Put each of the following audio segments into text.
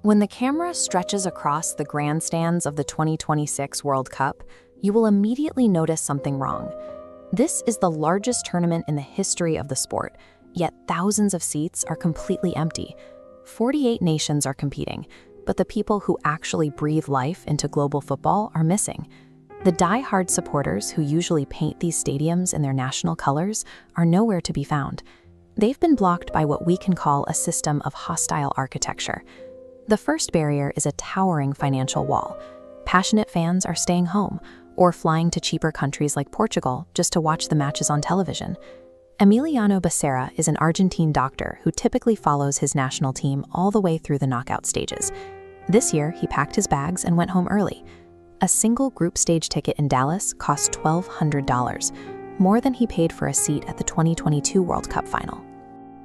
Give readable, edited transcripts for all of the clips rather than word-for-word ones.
When the camera stretches across the grandstands of the 2026 World Cup, you will immediately notice something wrong. This is the largest tournament in the history of the sport, yet thousands of seats are completely empty. 48 nations are competing, but the people who actually breathe life into global football are missing. The die-hard supporters who usually paint these stadiums in their national colors are nowhere to be found. They've been blocked by what we can call a system of hostile architecture. The first barrier is a towering financial wall. Passionate fans are staying home or flying to cheaper countries like Portugal just to watch the matches on television. Emiliano Becerra is an Argentine doctor who typically follows his national team all the way through the knockout stages. This year, he packed his bags and went home early. A single group stage ticket in Dallas cost $1,200, more than he paid for a seat at the 2022 World Cup final.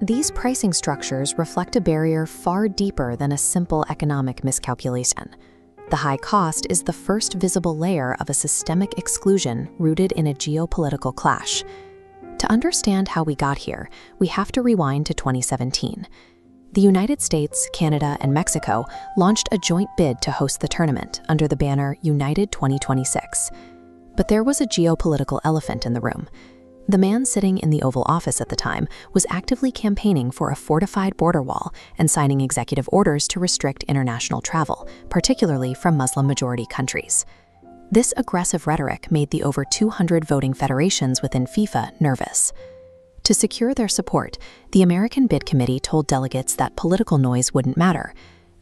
These pricing structures reflect a barrier far deeper than a simple economic miscalculation. The high cost is the first visible layer of a systemic exclusion rooted in a geopolitical clash. To understand how we got here, we have to rewind to 2017. The United States, Canada, and Mexico launched a joint bid to host the tournament under the banner United 2026. But there was a geopolitical elephant in the room. The man sitting in the Oval Office at the time was actively campaigning for a fortified border wall and signing executive orders to restrict international travel, particularly from Muslim-majority countries. This aggressive rhetoric made the over 200 voting federations within FIFA nervous. To secure their support, the American Bid Committee told delegates that political noise wouldn't matter.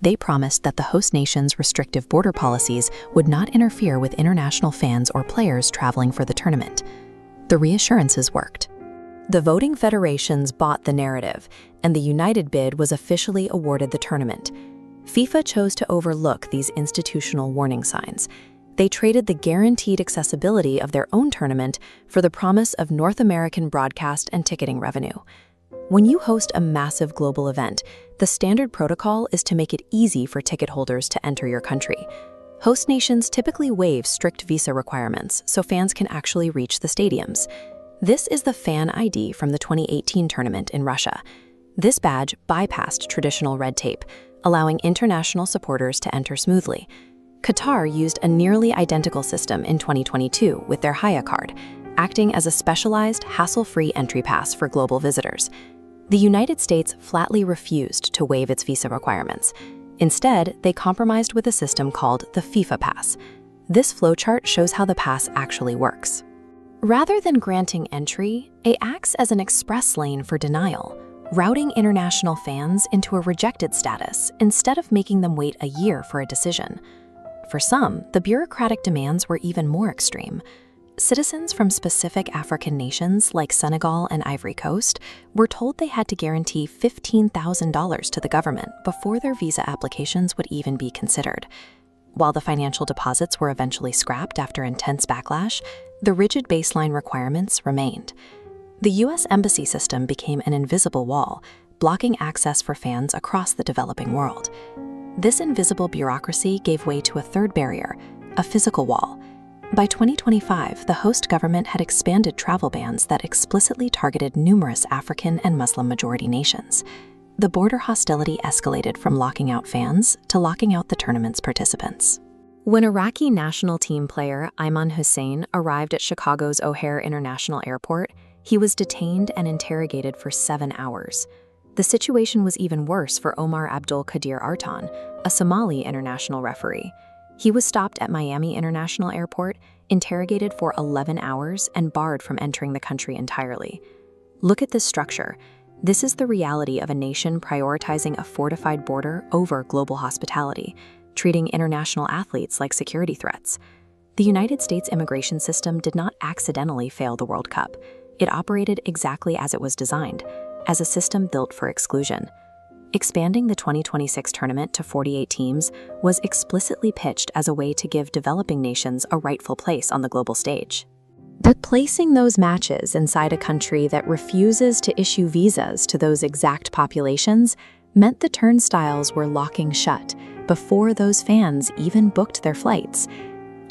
They promised that the host nation's restrictive border policies would not interfere with international fans or players traveling for the tournament. The reassurances worked. The voting federations bought the narrative, and the United bid was officially awarded the tournament. FIFA chose to overlook these institutional warning signs. They traded the guaranteed accessibility of their own tournament for the promise of North American broadcast and ticketing revenue. When you host a massive global event, the standard protocol is to make it easy for ticket holders to enter your country. Host nations typically waive strict visa requirements so fans can actually reach the stadiums. This is the fan ID from the 2018 tournament in Russia. This badge bypassed traditional red tape, allowing international supporters to enter smoothly. Qatar used a nearly identical system in 2022 with their Haya card, acting as a specialized, hassle-free entry pass for global visitors. The United States flatly refused to waive its visa requirements. Instead, they compromised with a system called the FIFA Pass. This flowchart shows how the pass actually works. Rather than granting entry, it acts as an express lane for denial, routing international fans into a rejected status instead of making them wait a year for a decision. For some, the bureaucratic demands were even more extreme. Citizens from specific African nations like Senegal and Ivory Coast were told they had to guarantee $15,000 to the government before their visa applications would even be considered. While the financial deposits were eventually scrapped after intense backlash, the rigid baseline requirements remained. The U.S. embassy system became an invisible wall, blocking access for fans across the developing world. This invisible bureaucracy gave way to a third barrier, a physical wall. By 2025, the host government had expanded travel bans that explicitly targeted numerous African and Muslim-majority nations. The border hostility escalated from locking out fans to locking out the tournament's participants. When Iraqi national team player Ayman Hussein arrived at Chicago's O'Hare International Airport, he was detained and interrogated for 7 hours. The situation was even worse for Omar Abdul Qadir Artan, a Somali international referee. He was stopped at Miami International Airport, interrogated for 11 hours, and barred from entering the country entirely. Look at this structure. This is the reality of a nation prioritizing a fortified border over global hospitality, treating international athletes like security threats. The United States immigration system did not accidentally fail the World Cup. It operated exactly as it was designed, as a system built for exclusion. Expanding the 2026 tournament to 48 teams was explicitly pitched as a way to give developing nations a rightful place on the global stage. But placing those matches inside a country that refuses to issue visas to those exact populations meant the turnstiles were locking shut before those fans even booked their flights.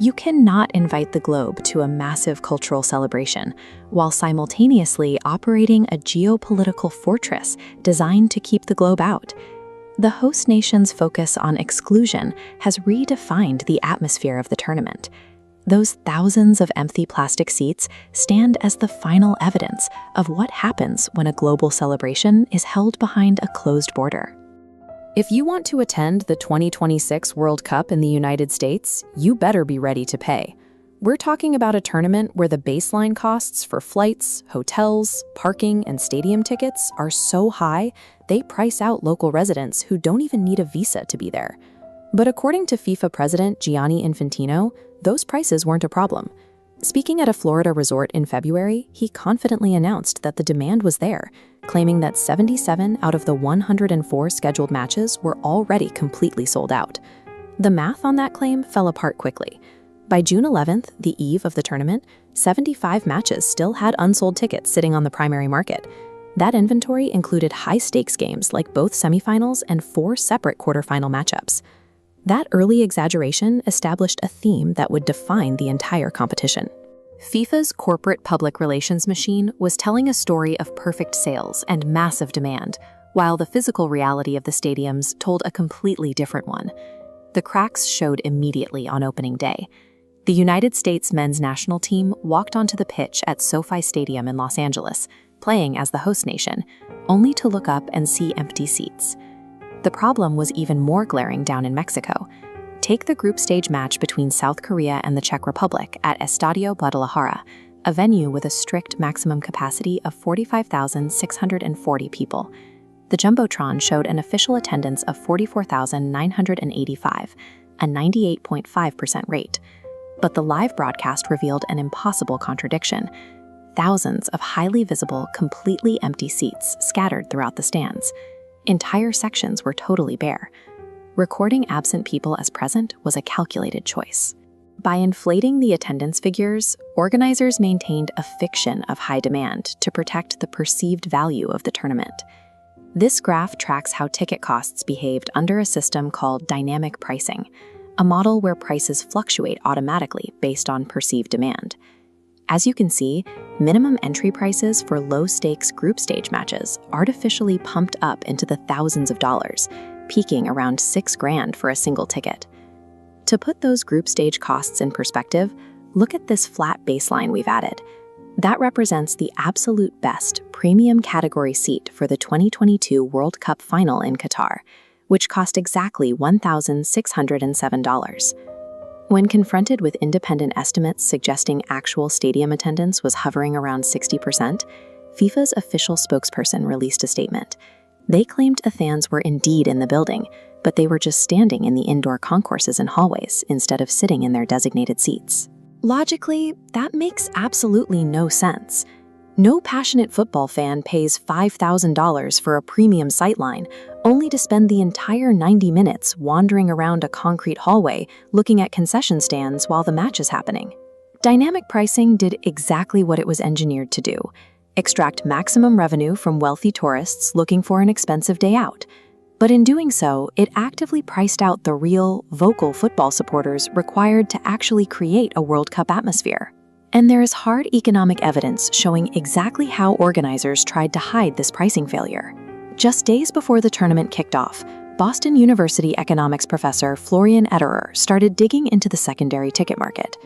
You cannot invite the globe to a massive cultural celebration while simultaneously operating a geopolitical fortress designed to keep the globe out. The host nation's focus on exclusion has redefined the atmosphere of the tournament. Those thousands of empty plastic seats stand as the final evidence of what happens when a global celebration is held behind a closed border. If you want to attend the 2026 World Cup in the United States, you better be ready to pay. We're talking about a tournament where the baseline costs for flights, hotels, parking, and stadium tickets are so high, they price out local residents who don't even need a visa to be there. But according to FIFA President Gianni Infantino, those prices weren't a problem. Speaking at a Florida resort in February, he confidently announced that the demand was there, claiming that 77 out of the 104 scheduled matches were already completely sold out. The math on that claim fell apart quickly. By June 11th, the eve of the tournament, 75 matches still had unsold tickets sitting on the primary market. That inventory included high-stakes games like both semifinals and 4 separate quarterfinal matchups. That early exaggeration established a theme that would define the entire competition. FIFA's corporate public relations machine was telling a story of perfect sales and massive demand, while the physical reality of the stadiums told a completely different one. The cracks showed immediately on opening day. The United States men's national team walked onto the pitch at SoFi Stadium in Los Angeles, playing as the host nation, only to look up and see empty seats. The problem was even more glaring down in Mexico. Take the group stage match between South Korea and the Czech Republic at Estadio Guadalajara, a venue with a strict maximum capacity of 45,640 people. The Jumbotron showed an official attendance of 44,985, a 98.5% rate. But the live broadcast revealed an impossible contradiction. Thousands of highly visible, completely empty seats scattered throughout the stands. Entire sections were totally bare. Recording absent people as present was a calculated choice. By inflating the attendance figures, organizers maintained a fiction of high demand to protect the perceived value of the tournament. This graph tracks how ticket costs behaved under a system called dynamic pricing, a model where prices fluctuate automatically based on perceived demand. As you can see, minimum entry prices for low-stakes group stage matches artificially pumped up into the thousands of dollars, peaking around $6,000 for a single ticket. To put those group stage costs in perspective, look at this flat baseline we've added. That represents the absolute best premium category seat for the 2022 World Cup final in Qatar, which cost exactly $1,607. When confronted with independent estimates suggesting actual stadium attendance was hovering around 60%, FIFA's official spokesperson released a statement. They claimed the fans were indeed in the building, but they were just standing in the indoor concourses and hallways instead of sitting in their designated seats. Logically, that makes absolutely no sense. No passionate football fan pays $5,000 for a premium sightline, only to spend the entire 90 minutes wandering around a concrete hallway looking at concession stands while the match is happening. Dynamic pricing did exactly what it was engineered to do: extract maximum revenue from wealthy tourists looking for an expensive day out. But in doing so, it actively priced out the real, vocal football supporters required to actually create a World Cup atmosphere. And there is hard economic evidence showing exactly how organizers tried to hide this pricing failure. Just days before the tournament kicked off, Boston University economics professor Florian Ederer started digging into the secondary ticket market.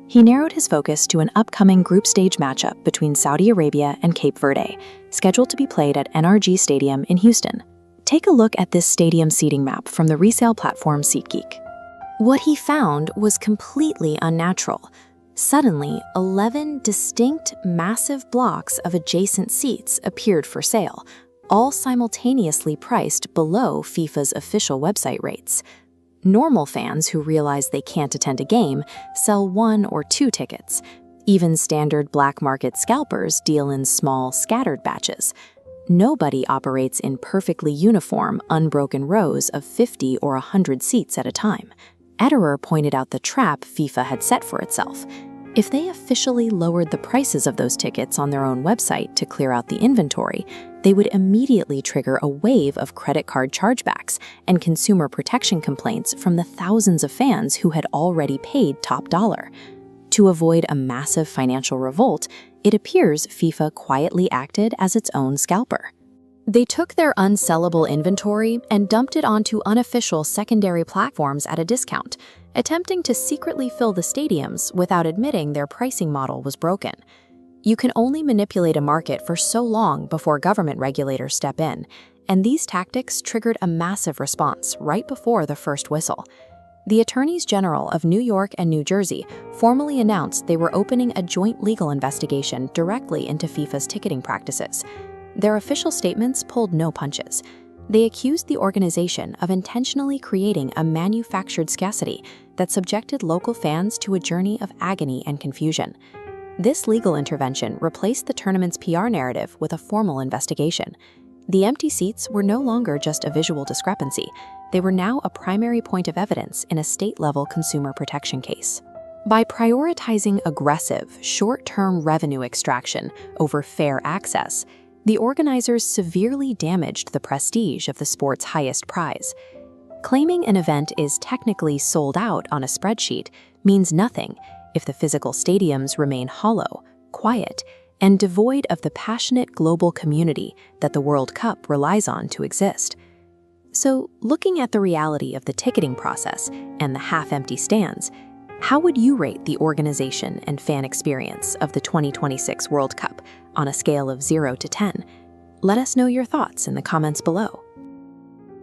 He narrowed his focus to an upcoming group stage matchup between Saudi Arabia and Cape Verde, scheduled to be played at NRG Stadium in Houston. Take a look at this stadium seating map from the resale platform SeatGeek. What he found was completely unnatural. Suddenly, 11 distinct, massive blocks of adjacent seats appeared for sale, all simultaneously priced below FIFA's official website rates. Normal fans who realize they can't attend a game sell 1 or 2 tickets. Even standard black market scalpers deal in small, scattered batches. Nobody operates in perfectly uniform, unbroken rows of 50 or 100 seats at a time. Ederer pointed out the trap FIFA had set for itself. If they officially lowered the prices of those tickets on their own website to clear out the inventory, they would immediately trigger a wave of credit card chargebacks and consumer protection complaints from the thousands of fans who had already paid top dollar. To avoid a massive financial revolt, it appears FIFA quietly acted as its own scalper. They took their unsellable inventory and dumped it onto unofficial secondary platforms at a discount, attempting to secretly fill the stadiums without admitting their pricing model was broken. You can only manipulate a market for so long before government regulators step in, and these tactics triggered a massive response right before the first whistle. The Attorneys General of New York and New Jersey formally announced they were opening a joint legal investigation directly into FIFA's ticketing practices. Their official statements pulled no punches. They accused the organization of intentionally creating a manufactured scarcity that subjected local fans to a journey of agony and confusion. This legal intervention replaced the tournament's PR narrative with a formal investigation. The empty seats were no longer just a visual discrepancy. They were now a primary point of evidence in a state-level consumer protection case. By prioritizing aggressive, short-term revenue extraction over fair access, the organizers severely damaged the prestige of the sport's highest prize. Claiming an event is technically sold out on a spreadsheet means nothing if the physical stadiums remain hollow, quiet, and devoid of the passionate global community that the World Cup relies on to exist. So, looking at the reality of the ticketing process and the half-empty stands, how would you rate the organization and fan experience of the 2026 World Cup on a scale of 0 to 10? Let us know your thoughts in the comments below.